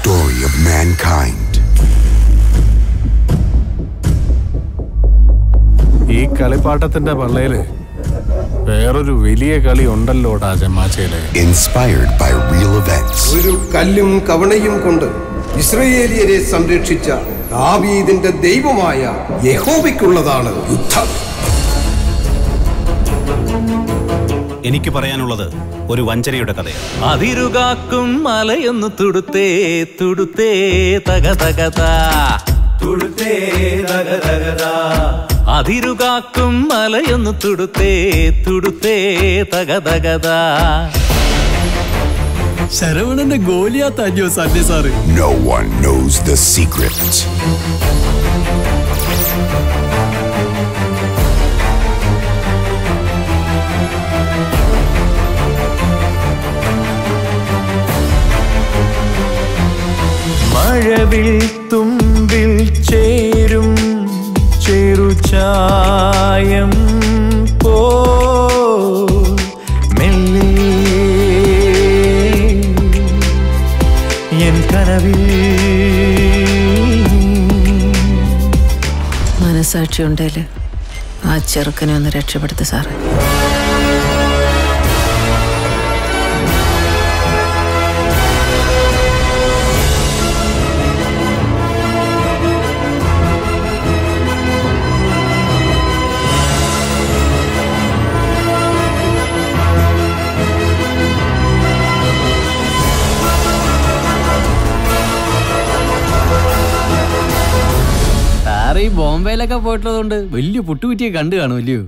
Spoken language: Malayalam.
story of mankind. ഈ കളിപ്പാട്ടത്തിന്റെ പള്ളയില് വേറൊരു വലിയ കളി ഉണ്ടല്ലോടാ ജമാച്ചയില്. Inspired by real events. ഒരു കല്ലും കവണയും കൊണ്ട് ഇസ്രായേലിയരെ സംരക്ഷിച്ച ദാവീദിന്റെ ദൈവമായ യഹോവയ്ക്കുള്ളതാണ് യുദ്ധം. എനിക്ക് പറയാനുള്ളത് ഒരു വഞ്ചനയുടെ കഥയാണ്. അതിരുകാക്കും മലയൊന്ന് തുടുത്തേ തുടുത്തേ തക തകതാ തുടുത്തേ തക തകതാ. അതിരുകാക്കും മലയൊന്ന് തുടുത്തേ തുടുത്തേ തക തകതാ. ശരവണന്റെ ഗോലിയാത്തോ Sunny sir. No one knows the secret. മഴവിൽ തുമ്പിൽ ചേരും ചെറുചായം പോ മെല്ലെ എൻ കനവിൽ. മനസാക്ഷി ഉണ്ടേല് ആ ചെറുക്കനെ ഒന്ന് രക്ഷപ്പെടുത്തു സാറേ. ഈ ബോംബെയിലൊക്കെ പോയിട്ടുള്ളതുകൊണ്ട് വലിയ പുട്ടുകുറ്റിയെ കണ്ടു കാണുമല്ലയോ?